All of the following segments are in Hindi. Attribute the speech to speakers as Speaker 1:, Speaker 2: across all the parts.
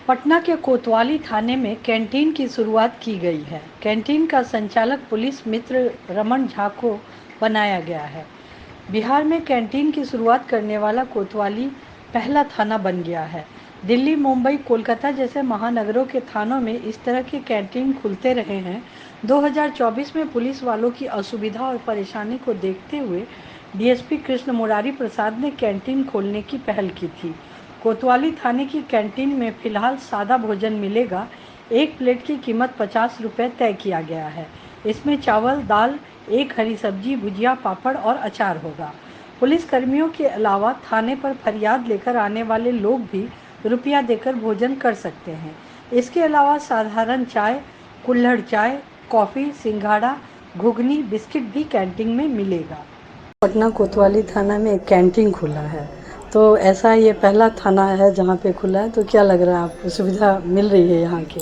Speaker 1: पटना के कोतवाली थाने में कैंटीन की शुरुआत की गई है। कैंटीन का संचालक पुलिस मित्र रमन झा को बनाया गया है। बिहार में कैंटीन की शुरुआत करने वाला कोतवाली पहला थाना बन गया है। दिल्ली, मुंबई, कोलकाता जैसे महानगरों के थानों में इस तरह के कैंटीन खुलते रहे हैं। 2024 में पुलिस वालों की असुविधा और परेशानी को देखते हुए डीएसपी कृष्ण मुरारी प्रसाद ने कैंटीन खोलने की पहल की थी। कोतवाली थाने की कैंटीन में फिलहाल सादा भोजन मिलेगा। एक प्लेट की कीमत 50 रुपये तय किया गया है। इसमें चावल, दाल, एक हरी सब्जी, भुजिया, पापड़ और अचार होगा। पुलिस कर्मियों के अलावा थाने पर फरियाद लेकर आने वाले लोग भी रुपया देकर भोजन कर सकते हैं। इसके अलावा साधारण चाय, कुल्हड़ चाय, कॉफ़ी, सिंघाड़ा, घुगनी, बिस्किट भी कैंटीन में मिलेगा। पटना कोतवाली थाना में एक कैंटीन खुला है, तो ऐसा ये पहला थाना है जहाँ पे खुला है, तो क्या लग रहा है आपको, सुविधा मिल रही है यहाँ के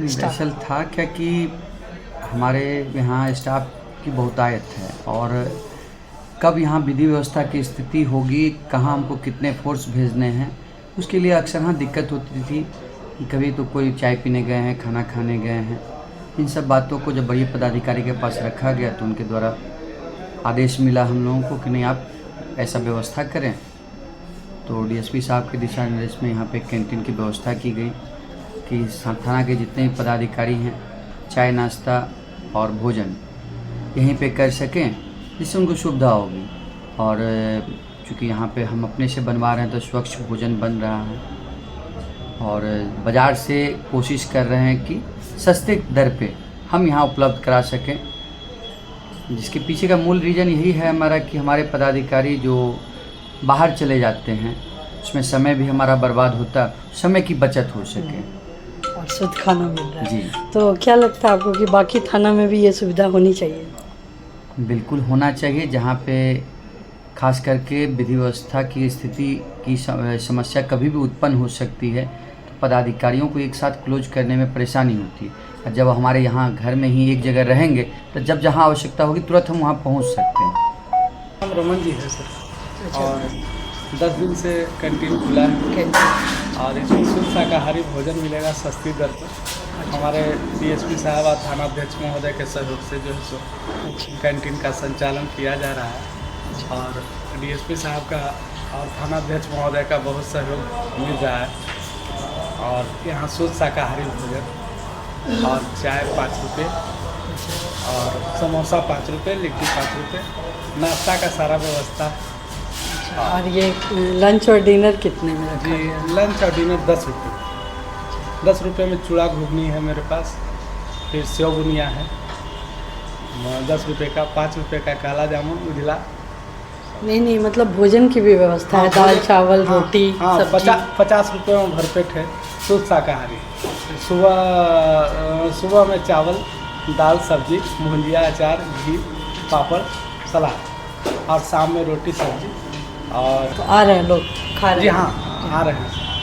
Speaker 1: स्टाफ?
Speaker 2: दरअसल था क्या कि हमारे यहाँ स्टाफ की बहुतायत है और कब यहाँ विधि व्यवस्था की स्थिति होगी, कहाँ हमको कितने फोर्स भेजने हैं, उसके लिए अक्सर हाँ दिक्कत होती थी कि कभी तो कोई चाय पीने गए हैं, खाना खाने गए हैं। इन सब बातों को जब बड़ी पदाधिकारी के पास रखा गया तो उनके द्वारा आदेश मिला हम लोगों को कि नहीं, आप ऐसा व्यवस्था करें। तो डीएसपी साहब के दिशा निर्देश में यहाँ पे कैंटीन की व्यवस्था की गई कि थाना के जितने भी पदाधिकारी हैं चाय, नाश्ता और भोजन यहीं पे कर सकें, जिससे उनको सुविधा होगी। और चूँकि यहाँ पे हम अपने से बनवा रहे हैं तो स्वच्छ भोजन बन रहा है और बाज़ार से कोशिश कर रहे हैं कि सस्ते दर पे हम यहाँ उपलब्ध करा सकें, जिसके पीछे का मूल रीज़न यही है हमारा कि हमारे पदाधिकारी जो बाहर चले जाते हैं उसमें समय भी हमारा बर्बाद होता, समय की बचत हो सके
Speaker 1: और शुद्ध खाना मिल रहा है
Speaker 2: जी।
Speaker 1: तो क्या लगता है आपको कि बाकी थाना में भी ये सुविधा होनी चाहिए?
Speaker 2: बिल्कुल होना चाहिए। जहाँ पे खास करके विधि व्यवस्था की स्थिति की समस्या कभी भी उत्पन्न हो सकती है तो पदाधिकारियों को एक साथ क्लोज करने में परेशानी होती है। और जब हमारे यहाँ घर में ही एक जगह रहेंगे तो जब जहाँ आवश्यकता होगी तुरंत हम वहाँ पहुँच सकते हैं।
Speaker 3: हम रमन जी है सर, और 10 दिन से कैंटीन खुला है और इसमें शुद्ध शाकाहारी भोजन मिलेगा सस्ती दर पर। हमारे डीएसपी साहब और थानाध्यक्ष महोदय के सहयोग से जो है सो कैंटीन का संचालन किया जा रहा है और डीएसपी साहब का और थानाध्यक्ष महोदय का बहुत सहयोग मिल रहा है। और यहाँ शुद्ध शाकाहारी भोजन और चाय 5 रुपये और समोसा 5 रुपये, लिट्टी 5 रुपये, नाश्ता का सारा व्यवस्था।
Speaker 1: और ये लंच और डिनर कितने में रखा
Speaker 3: जी,
Speaker 1: गया?
Speaker 3: लंच और डिनर 10 रुपये। 10 रुपये में चूड़ा घुगनी है मेरे पास, फिर सेव बुनिया है 10 रुपये का, 5 रुपये का काला जामुन उजला।
Speaker 1: नहीं, मतलब भोजन की भी व्यवस्था है, दाल, चावल, रोटी, सब्जी।
Speaker 3: 50 रुपये में भरपेट है शुद्ध शाकाहारी। सुबह में चावल, दाल, सब्जी, भुजिया, अचार, घी, पापड़, सलाद और शाम में रोटी सब्जी। और
Speaker 1: तो आ रहे हैं लोग, खा रहे हैं?
Speaker 3: जी हाँ, आ रहे हैं।